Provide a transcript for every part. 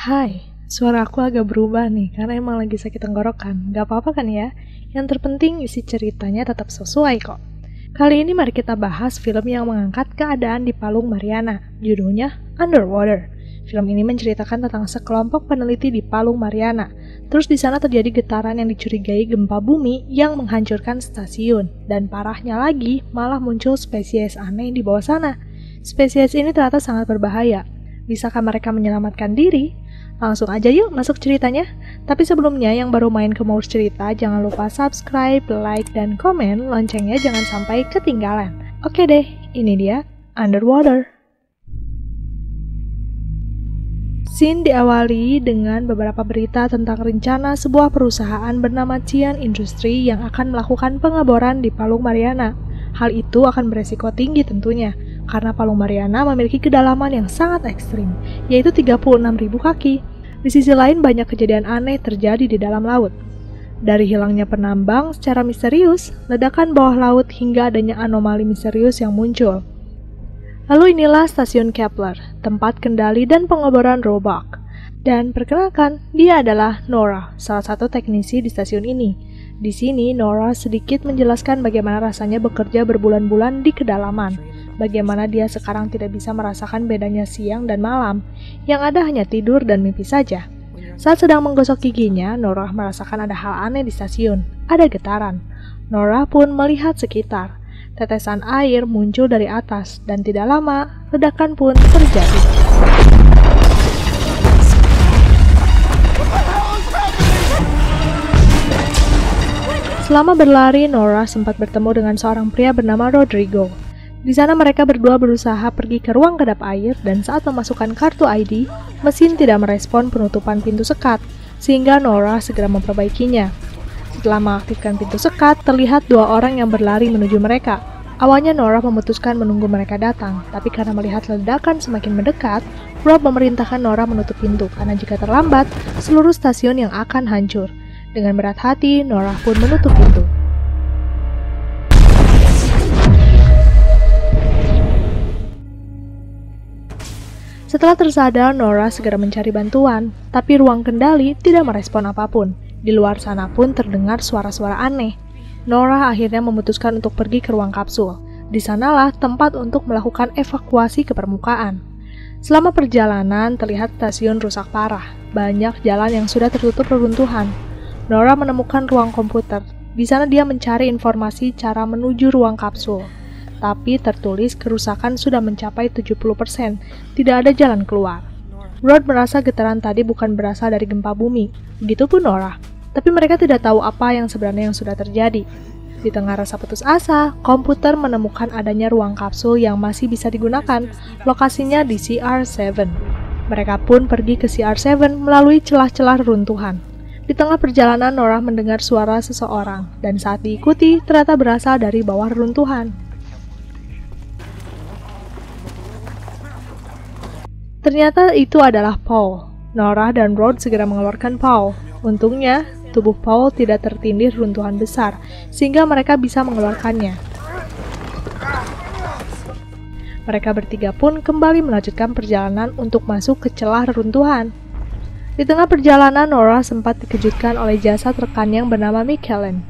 Hai, suara aku agak berubah nih karena emang lagi sakit tenggorokan. Gak apa-apa kan ya? Yang terpenting isi ceritanya tetap sesuai kok. Kali ini mari kita bahas film yang mengangkat keadaan di Palung Mariana. Judulnya Underwater. Film ini menceritakan tentang sekelompok peneliti di Palung Mariana. Terus di sana terjadi getaran yang dicurigai gempa bumi yang menghancurkan stasiun. Dan parahnya lagi, malah muncul spesies aneh di bawah sana. Spesies ini ternyata sangat berbahaya. Bisakah mereka menyelamatkan diri? Langsung aja yuk masuk ceritanya. Tapi sebelumnya yang baru main ke Mours Cerita, jangan lupa subscribe, like, dan komen. Loncengnya jangan sampai ketinggalan. Oke deh, ini dia Underwater. Scene diawali dengan beberapa berita tentang rencana sebuah perusahaan bernama Cian Industry yang akan melakukan pengeboran di Palung Mariana. Hal itu akan beresiko tinggi tentunya, karena Palung Mariana memiliki kedalaman yang sangat ekstrim, yaitu 36.000 kaki. Di sisi lain, banyak kejadian aneh terjadi di dalam laut. Dari hilangnya penambang secara misterius, ledakan bawah laut hingga adanya anomali misterius yang muncul. Lalu inilah stasiun Kepler, tempat kendali dan pengeboran Roebuck. Dan perkenalkan, dia adalah Nora, salah satu teknisi di stasiun ini. Di sini, Nora sedikit menjelaskan bagaimana rasanya bekerja berbulan-bulan di kedalaman. Bagaimana dia sekarang tidak bisa merasakan bedanya siang dan malam, yang ada hanya tidur dan mimpi saja. Saat sedang menggosok giginya, Nora merasakan ada hal aneh di stasiun, ada getaran. Nora pun melihat sekitar. Tetesan air muncul dari atas, dan tidak lama, ledakan pun terjadi. Selama berlari, Nora sempat bertemu dengan seorang pria bernama Rodrigo. Di sana mereka berdua berusaha pergi ke ruang kedap air, dan saat memasukkan kartu ID, mesin tidak merespon penutupan pintu sekat, sehingga Nora segera memperbaikinya. Setelah mengaktifkan pintu sekat, terlihat dua orang yang berlari menuju mereka. Awalnya Nora memutuskan menunggu mereka datang, tapi karena melihat ledakan semakin mendekat, Rob memerintahkan Nora menutup pintu, karena jika terlambat, seluruh stasiun yang akan hancur. Dengan berat hati, Nora pun menutup pintu. Setelah tersadar, Nora segera mencari bantuan, tapi ruang kendali tidak merespon apapun. Di luar sana pun terdengar suara-suara aneh. Nora akhirnya memutuskan untuk pergi ke ruang kapsul. Di sanalah tempat untuk melakukan evakuasi ke permukaan. Selama perjalanan, terlihat stasiun rusak parah. Banyak jalan yang sudah tertutup reruntuhan. Nora menemukan ruang komputer. Di sana dia mencari informasi cara menuju ruang kapsul. Tapi tertulis kerusakan sudah mencapai 70%, tidak ada jalan keluar. Rod merasa getaran tadi bukan berasal dari gempa bumi, begitupun Nora. Tapi mereka tidak tahu apa yang sebenarnya yang sudah terjadi. Di tengah rasa putus asa, komputer menemukan adanya ruang kapsul yang masih bisa digunakan, lokasinya di CR7. Mereka pun pergi ke CR7 melalui celah-celah reruntuhan. Di tengah perjalanan, Nora mendengar suara seseorang, dan saat diikuti, ternyata berasal dari bawah reruntuhan. Ternyata itu adalah Paul. Nora dan Rod segera mengeluarkan Paul. Untungnya, tubuh Paul tidak tertindih runtuhan besar, sehingga mereka bisa mengeluarkannya. Mereka bertiga pun kembali melanjutkan perjalanan untuk masuk ke celah reruntuhan. Di tengah perjalanan, Nora sempat dikejutkan oleh jasad rekan yang bernama Michaelen.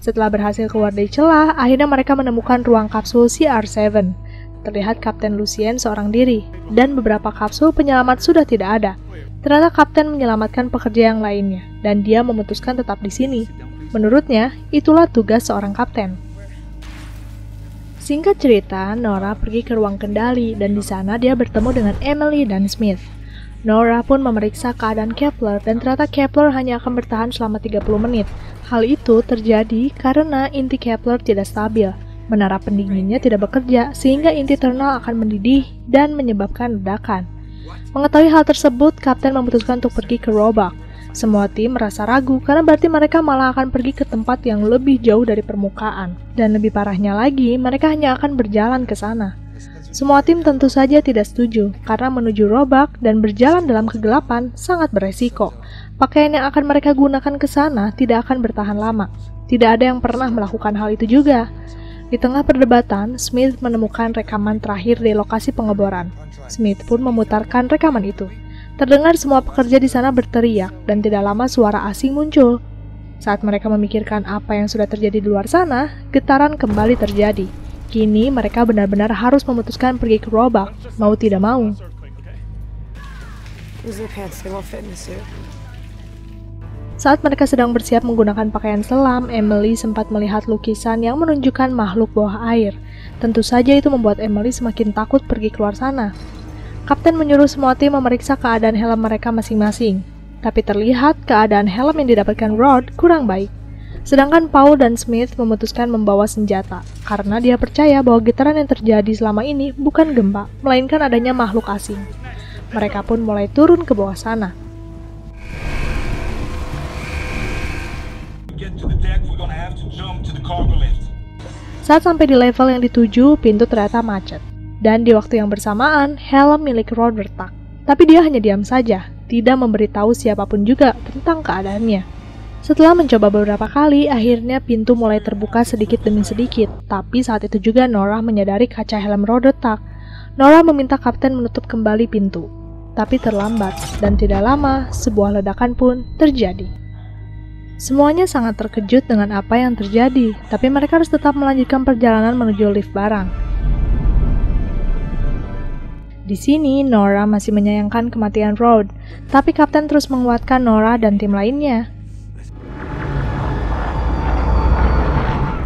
Setelah berhasil keluar dari celah, akhirnya mereka menemukan ruang kapsul CR7. Terlihat Kapten Lucien seorang diri, dan beberapa kapsul penyelamat sudah tidak ada. Ternyata Kapten menyelamatkan pekerja yang lainnya, dan dia memutuskan tetap di sini. Menurutnya, itulah tugas seorang kapten. Singkat cerita, Nora pergi ke ruang kendali, dan di sana dia bertemu dengan Emily dan Smith. Nora pun memeriksa keadaan Kepler, dan ternyata Kepler hanya akan bertahan selama 30 menit. Hal itu terjadi karena inti Kepler tidak stabil. Menara pendinginnya tidak bekerja, sehingga inti terminal akan mendidih dan menyebabkan ledakan. Mengetahui hal tersebut, Kapten memutuskan untuk pergi ke Roebuck. Semua tim merasa ragu karena berarti mereka malah akan pergi ke tempat yang lebih jauh dari permukaan. Dan lebih parahnya lagi, mereka hanya akan berjalan ke sana. Semua tim tentu saja tidak setuju, karena menuju Roebuck dan berjalan dalam kegelapan sangat beresiko. Pakaian yang akan mereka gunakan ke sana tidak akan bertahan lama. Tidak ada yang pernah melakukan hal itu juga. Di tengah perdebatan, Smith menemukan rekaman terakhir di lokasi pengeboran. Smith pun memutarkan rekaman itu. Terdengar semua pekerja di sana berteriak, dan tidak lama suara asing muncul. Saat mereka memikirkan apa yang sudah terjadi di luar sana, getaran kembali terjadi. Kini mereka benar-benar harus memutuskan pergi ke Roebuck, mau tidak mau. Saat mereka sedang bersiap menggunakan pakaian selam, Emily sempat melihat lukisan yang menunjukkan makhluk bawah air. Tentu saja itu membuat Emily semakin takut pergi keluar sana. Kapten menyuruh semua tim memeriksa keadaan helm mereka masing-masing. Tapi terlihat keadaan helm yang didapatkan Rod kurang baik. Sedangkan Paul dan Smith memutuskan membawa senjata, karena dia percaya bahwa getaran yang terjadi selama ini bukan gempa, melainkan adanya makhluk asing. Mereka pun mulai turun ke bawah sana. Saat sampai di level yang dituju, pintu ternyata macet. Dan di waktu yang bersamaan, helm milik Rod retak. Tapi dia hanya diam saja, tidak memberitahu siapapun juga tentang keadaannya. Setelah mencoba beberapa kali, akhirnya pintu mulai terbuka sedikit demi sedikit. Tapi saat itu juga Nora menyadari kaca helm Rod retak. Nora meminta kapten menutup kembali pintu. Tapi terlambat, dan tidak lama, sebuah ledakan pun terjadi. Semuanya sangat terkejut dengan apa yang terjadi, tapi mereka harus tetap melanjutkan perjalanan menuju lift barang. Di sini, Nora masih menyayangkan kematian Rod, tapi kapten terus menguatkan Nora dan tim lainnya.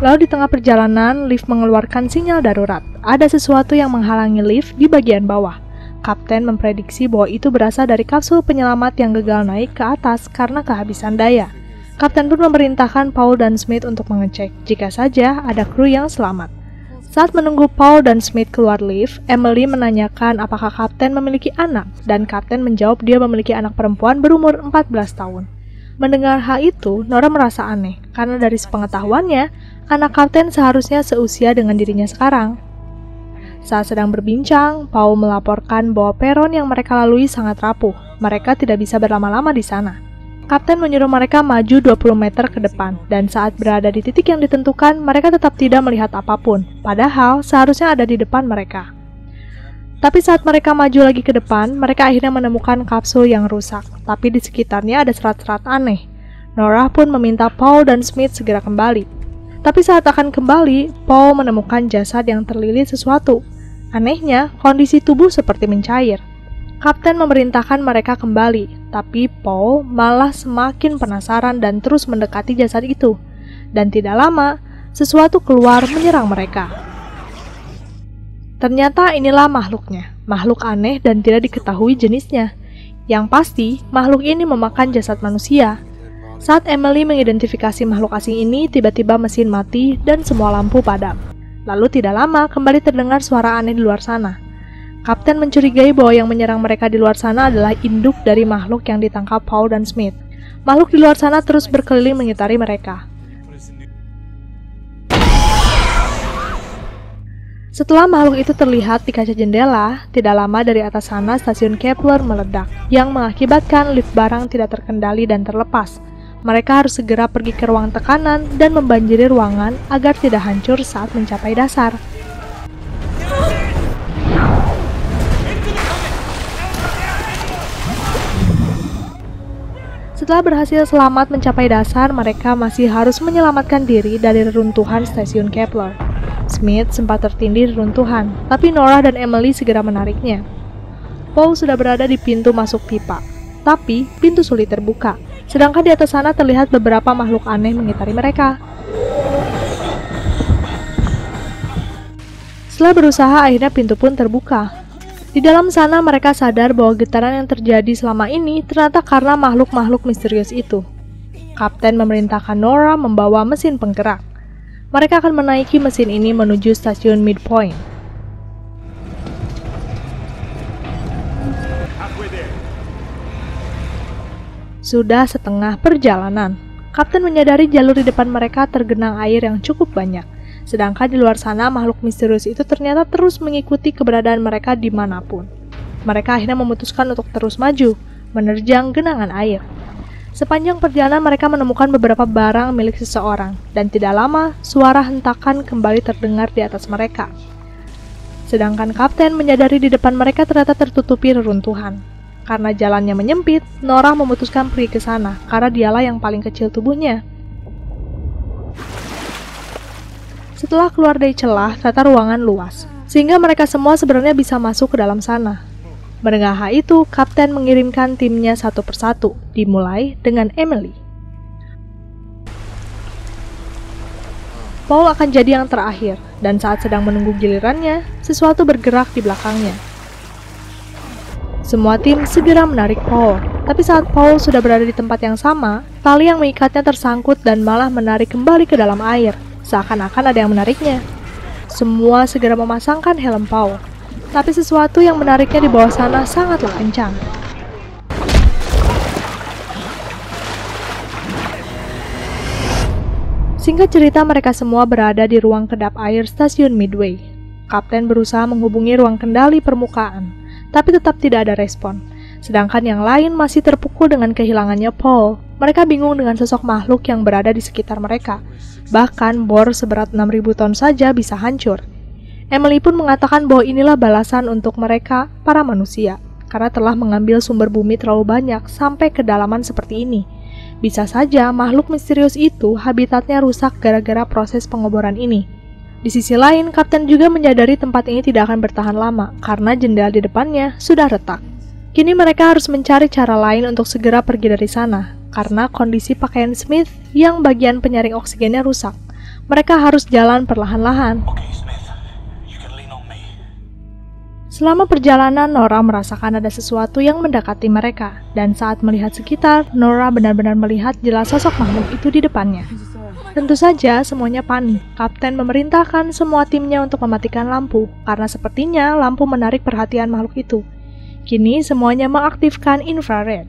Lalu di tengah perjalanan, lift mengeluarkan sinyal darurat. Ada sesuatu yang menghalangi lift di bagian bawah. Kapten memprediksi bahwa itu berasal dari kapsul penyelamat yang gagal naik ke atas karena kehabisan daya. Kapten pun memerintahkan Paul dan Smith untuk mengecek jika saja ada kru yang selamat. Saat menunggu Paul dan Smith keluar lift, Emily menanyakan apakah kapten memiliki anak, dan kapten menjawab dia memiliki anak perempuan berumur 14 tahun. Mendengar hal itu, Nora merasa aneh, karena dari sepengetahuannya, anak kapten seharusnya seusia dengan dirinya sekarang. Saat sedang berbincang, Paul melaporkan bahwa peron yang mereka lalui sangat rapuh. Mereka tidak bisa berlama-lama di sana. Kapten menyuruh mereka maju 20 meter ke depan, dan saat berada di titik yang ditentukan, mereka tetap tidak melihat apapun, padahal seharusnya ada di depan mereka. Tapi saat mereka maju lagi ke depan, mereka akhirnya menemukan kapsul yang rusak, tapi di sekitarnya ada serat-serat aneh. Nora pun meminta Paul dan Smith segera kembali. Tapi saat akan kembali, Paul menemukan jasad yang terlilit sesuatu. Anehnya, kondisi tubuh seperti mencair. Kapten memerintahkan mereka kembali, tapi Paul malah semakin penasaran dan terus mendekati jasad itu. Dan tidak lama, sesuatu keluar menyerang mereka. Ternyata inilah makhluknya, makhluk aneh dan tidak diketahui jenisnya. Yang pasti, makhluk ini memakan jasad manusia. Saat Emily mengidentifikasi makhluk asing ini, tiba-tiba mesin mati dan semua lampu padam. Lalu tidak lama, kembali terdengar suara aneh di luar sana. Kapten mencurigai bahwa yang menyerang mereka di luar sana adalah induk dari makhluk yang ditangkap Paul dan Smith. Makhluk di luar sana terus berkeliling mengitari mereka. Setelah makhluk itu terlihat di kaca jendela, tidak lama dari atas sana stasiun Kepler meledak, yang mengakibatkan lift barang tidak terkendali dan terlepas. Mereka harus segera pergi ke ruang tekanan dan membanjiri ruangan agar tidak hancur saat mencapai dasar. Setelah berhasil selamat mencapai dasar, mereka masih harus menyelamatkan diri dari reruntuhan stasiun Kepler. Smith sempat tertindih reruntuhan, tapi Nora dan Emily segera menariknya. Paul sudah berada di pintu masuk pipa, tapi pintu sulit terbuka, sedangkan di atas sana terlihat beberapa makhluk aneh mengitari mereka. Setelah berusaha, akhirnya pintu pun terbuka. Di dalam sana mereka sadar bahwa getaran yang terjadi selama ini ternyata karena makhluk-makhluk misterius itu. Kapten memerintahkan Nora membawa mesin penggerak. Mereka akan menaiki mesin ini menuju stasiun Midpoint. Sudah setengah perjalanan, Kapten menyadari jalur di depan mereka tergenang air yang cukup banyak. Sedangkan di luar sana, makhluk misterius itu ternyata terus mengikuti keberadaan mereka dimanapun. Mereka akhirnya memutuskan untuk terus maju, menerjang genangan air. Sepanjang perjalanan mereka menemukan beberapa barang milik seseorang, dan tidak lama suara hentakan kembali terdengar di atas mereka. Sedangkan kapten menyadari di depan mereka ternyata tertutupi reruntuhan. Karena jalannya menyempit, Nora memutuskan pergi ke sana karena dialah yang paling kecil tubuhnya. Setelah keluar dari celah, ternyata ruangan luas, sehingga mereka semua sebenarnya bisa masuk ke dalam sana. Mendengar hal itu, kapten mengirimkan timnya satu persatu, dimulai dengan Emily. Paul akan jadi yang terakhir, dan saat sedang menunggu gilirannya, sesuatu bergerak di belakangnya. Semua tim segera menarik Paul, tapi saat Paul sudah berada di tempat yang sama, tali yang mengikatnya tersangkut dan malah menarik kembali ke dalam air, seakan-akan ada yang menariknya. Semua segera memasangkan helm Paul. Tapi sesuatu yang menariknya di bawah sana sangatlah kencang. Singkat cerita, mereka semua berada di ruang kedap air stasiun Midway. Kapten berusaha menghubungi ruang kendali permukaan, tapi tetap tidak ada respon. Sedangkan yang lain masih terpukul dengan kehilangannya Paul. Mereka bingung dengan sosok makhluk yang berada di sekitar mereka. Bahkan bor seberat 6.000 ton saja bisa hancur. Emily pun mengatakan bahwa inilah balasan untuk mereka, para manusia, karena telah mengambil sumber bumi terlalu banyak sampai kedalaman seperti ini. Bisa saja makhluk misterius itu habitatnya rusak gara-gara proses pengoboran ini. Di sisi lain, kapten juga menyadari tempat ini tidak akan bertahan lama, karena jendela di depannya sudah retak. Kini mereka harus mencari cara lain untuk segera pergi dari sana, karena kondisi pakaian Smith yang bagian penyaring oksigennya rusak. Mereka harus jalan perlahan-lahan. Selama perjalanan, Nora merasakan ada sesuatu yang mendekati mereka, dan saat melihat sekitar, Nora benar-benar melihat jelas sosok makhluk itu di depannya. Tentu saja semuanya panik. Kapten memerintahkan semua timnya untuk mematikan lampu, karena sepertinya lampu menarik perhatian makhluk itu. Kini semuanya mengaktifkan infrared.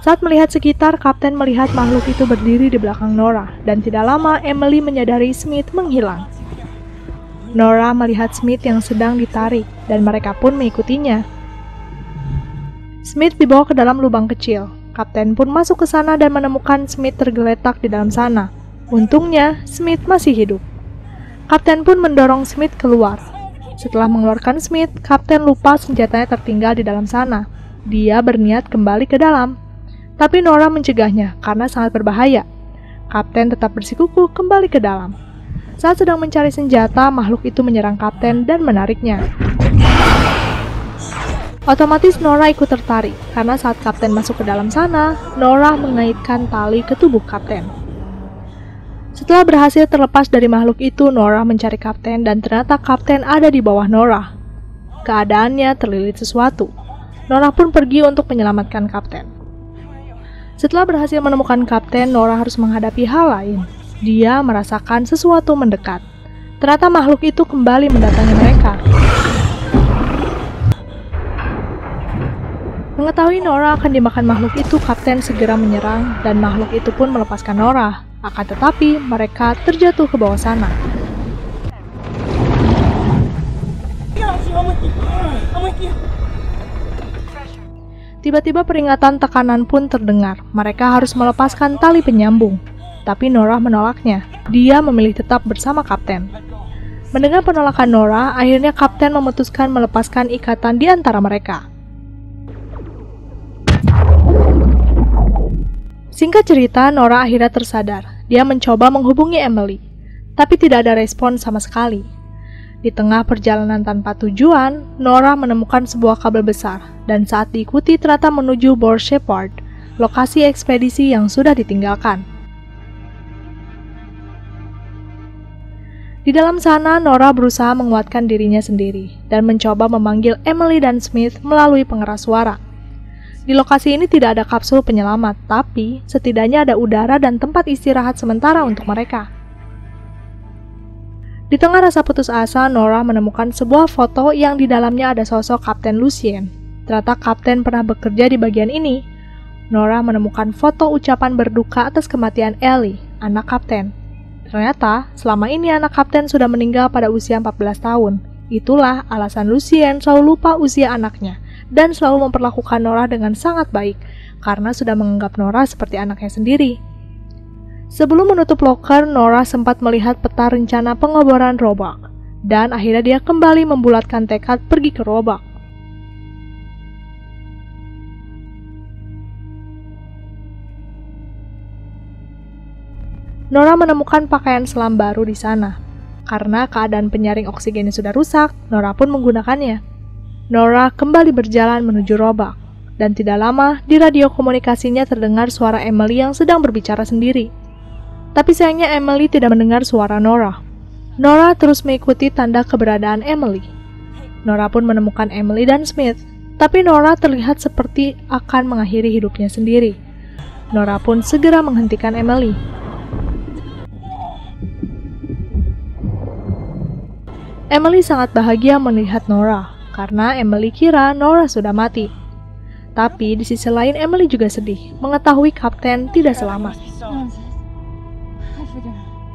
Saat melihat sekitar, kapten melihat makhluk itu berdiri di belakang Nora, dan tidak lama Emily menyadari Smith menghilang. Nora melihat Smith yang sedang ditarik, dan mereka pun mengikutinya. Smith dibawa ke dalam lubang kecil. Kapten pun masuk ke sana dan menemukan Smith tergeletak di dalam sana. Untungnya, Smith masih hidup. Kapten pun mendorong Smith keluar. Setelah mengeluarkan Smith, kapten lupa senjatanya tertinggal di dalam sana. Dia berniat kembali ke dalam. Tapi Nora mencegahnya karena sangat berbahaya. Kapten tetap bersikukuh kembali ke dalam. Saat sedang mencari senjata, makhluk itu menyerang kapten dan menariknya. Otomatis Nora ikut tertarik, karena saat kapten masuk ke dalam sana, Nora mengaitkan tali ke tubuh kapten. Setelah berhasil terlepas dari makhluk itu, Nora mencari kapten dan ternyata kapten ada di bawah Nora. Keadaannya terlilit sesuatu. Nora pun pergi untuk menyelamatkan kapten. Setelah berhasil menemukan kapten, Nora harus menghadapi hal lain. Dia merasakan sesuatu mendekat. Ternyata makhluk itu kembali mendatangi mereka. Mengetahui Nora akan dimakan makhluk itu, kapten segera menyerang dan makhluk itu pun melepaskan Nora. Akan tetapi, mereka terjatuh ke bawah sana. Tiba-tiba peringatan tekanan pun terdengar. Mereka harus melepaskan tali penyambung. Tapi Nora menolaknya. Dia memilih tetap bersama kapten. Mendengar penolakan Nora, akhirnya kapten memutuskan melepaskan ikatan di antara mereka. Singkat cerita, Nora akhirnya tersadar. Dia mencoba menghubungi Emily, tapi tidak ada respon sama sekali. Di tengah perjalanan tanpa tujuan, Nora menemukan sebuah kabel besar, dan saat diikuti ternyata menuju Bor Shepherd, lokasi ekspedisi yang sudah ditinggalkan. Di dalam sana, Nora berusaha menguatkan dirinya sendiri, dan mencoba memanggil Emily dan Smith melalui pengeras suara. Di lokasi ini tidak ada kapsul penyelamat, tapi setidaknya ada udara dan tempat istirahat sementara untuk mereka. Di tengah rasa putus asa, Nora menemukan sebuah foto yang di dalamnya ada sosok Kapten Lucien. Ternyata Kapten pernah bekerja di bagian ini. Nora menemukan foto ucapan berduka atas kematian Ellie, anak Kapten. Ternyata, selama ini anak Kapten sudah meninggal pada usia 14 tahun. Itulah alasan Lucien selalu lupa usia anaknya dan selalu memperlakukan Nora dengan sangat baik karena sudah menganggap Nora seperti anaknya sendiri. Sebelum menutup loker, Nora sempat melihat peta rencana pengeboran Roebuck dan akhirnya dia kembali membulatkan tekad pergi ke Roebuck. Nora menemukan pakaian selam baru di sana. Karena keadaan penyaring oksigennya sudah rusak, Nora pun menggunakannya. Nora kembali berjalan menuju Roebuck, dan tidak lama di radio komunikasinya terdengar suara Emily yang sedang berbicara sendiri. Tapi sayangnya Emily tidak mendengar suara Nora. Nora terus mengikuti tanda keberadaan Emily. Nora pun menemukan Emily dan Smith, tapi Nora terlihat seperti akan mengakhiri hidupnya sendiri. Nora pun segera menghentikan Emily. Emily sangat bahagia melihat Nora, karena Emily kira Nora sudah mati. Tapi di sisi lain Emily juga sedih, mengetahui Kapten tidak selamat.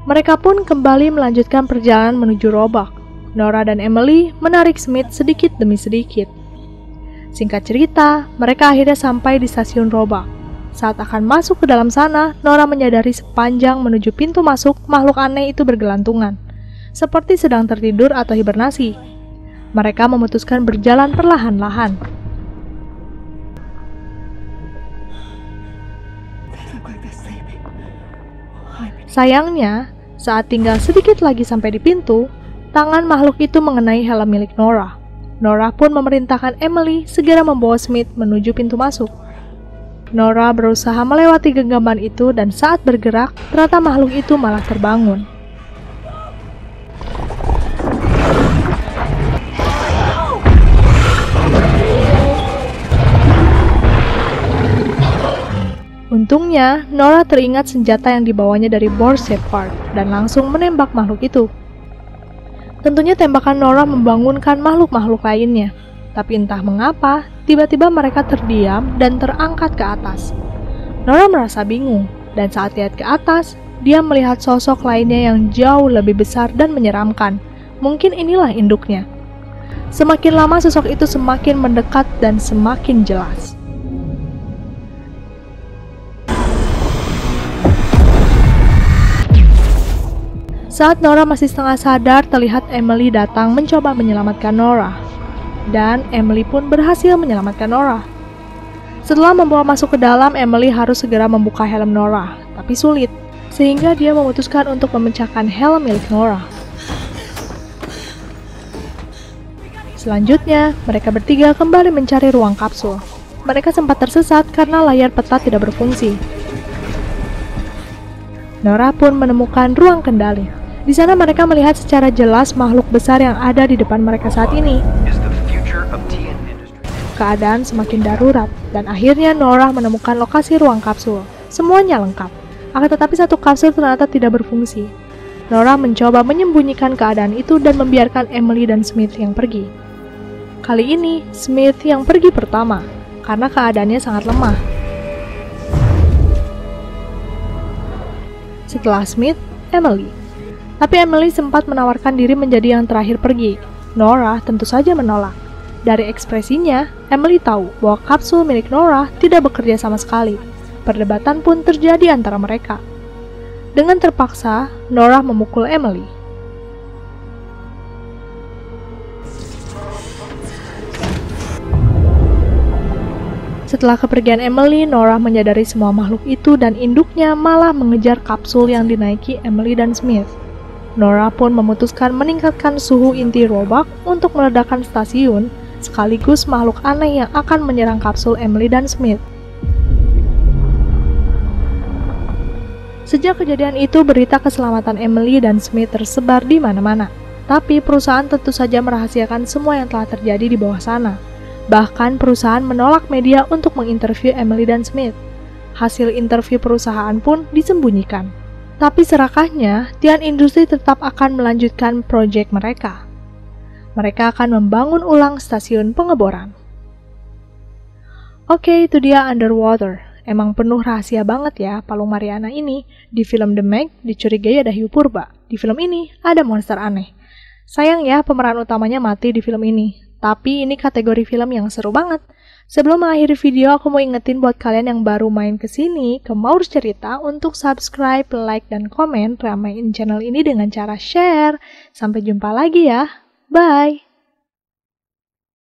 Mereka pun kembali melanjutkan perjalanan menuju Roebuck. Nora dan Emily menarik Smith sedikit demi sedikit. Singkat cerita, mereka akhirnya sampai di stasiun Roebuck. Saat akan masuk ke dalam sana, Nora menyadari sepanjang menuju pintu masuk, makhluk aneh itu bergelantungan, seperti sedang tertidur atau hibernasi. Mereka memutuskan berjalan perlahan-lahan. Sayangnya, saat tinggal sedikit lagi sampai di pintu, tangan makhluk itu mengenai helm milik Nora. Nora pun memerintahkan Emily segera membawa Smith menuju pintu masuk. Nora berusaha melewati genggaman itu dan saat bergerak, ternyata makhluk itu malah terbangun. Untungnya, Nora teringat senjata yang dibawanya dari Boar Shepherd dan langsung menembak makhluk itu. Tentunya tembakan Nora membangunkan makhluk-makhluk lainnya. Tapi entah mengapa, tiba-tiba mereka terdiam dan terangkat ke atas. Nora merasa bingung, dan saat lihat ke atas, dia melihat sosok lainnya yang jauh lebih besar dan menyeramkan. Mungkin inilah induknya. Semakin lama sosok itu semakin mendekat dan semakin jelas. Saat Nora masih setengah sadar, terlihat Emily datang mencoba menyelamatkan Nora. Dan Emily pun berhasil menyelamatkan Nora. Setelah membawa masuk ke dalam, Emily harus segera membuka helm Nora, tapi sulit, sehingga dia memutuskan untuk memecahkan helm milik Nora. Selanjutnya, mereka bertiga kembali mencari ruang kapsul. Mereka sempat tersesat karena layar peta tidak berfungsi. Nora pun menemukan ruang kendali. Di sana mereka melihat secara jelas makhluk besar yang ada di depan mereka saat ini. Keadaan semakin darurat, dan akhirnya Nora menemukan lokasi ruang kapsul. Semuanya lengkap, akan tetapi satu kapsul ternyata tidak berfungsi. Nora mencoba menyembunyikan keadaan itu dan membiarkan Emily dan Smith yang pergi. Kali ini, Smith yang pergi pertama, karena keadaannya sangat lemah. Setelah Smith, Emily. Tapi Emily sempat menawarkan diri menjadi yang terakhir pergi. Nora tentu saja menolak. Dari ekspresinya, Emily tahu bahwa kapsul milik Nora tidak bekerja sama sekali. Perdebatan pun terjadi antara mereka. Dengan terpaksa, Nora memukul Emily. Setelah kepergian Emily, Nora menyadari semua makhluk itu dan induknya malah mengejar kapsul yang dinaiki Emily dan Smith. Nora pun memutuskan meningkatkan suhu inti Roebuck untuk meledakkan stasiun, sekaligus makhluk aneh yang akan menyerang kapsul Emily dan Smith. Sejak kejadian itu, berita keselamatan Emily dan Smith tersebar di mana-mana. Tapi perusahaan tentu saja merahasiakan semua yang telah terjadi di bawah sana. Bahkan perusahaan menolak media untuk menginterview Emily dan Smith. Hasil interview perusahaan pun disembunyikan. Tapi serakahnya, Tian Industri tetap akan melanjutkan proyek mereka. Mereka akan membangun ulang stasiun pengeboran. Oke, itu dia Underwater. Emang penuh rahasia banget ya Palung Mariana ini. Di film The Meg, dicurigai ada hiu purba. Di film ini, ada monster aneh. Sayang ya pemeran utamanya mati di film ini. Tapi ini kategori film yang seru banget. Sebelum mengakhiri video, aku mau ingetin buat kalian yang baru main kesini ke Maurus Cerita untuk subscribe, like, dan komen, ramein channel ini dengan cara share. Sampai jumpa lagi ya. Bye!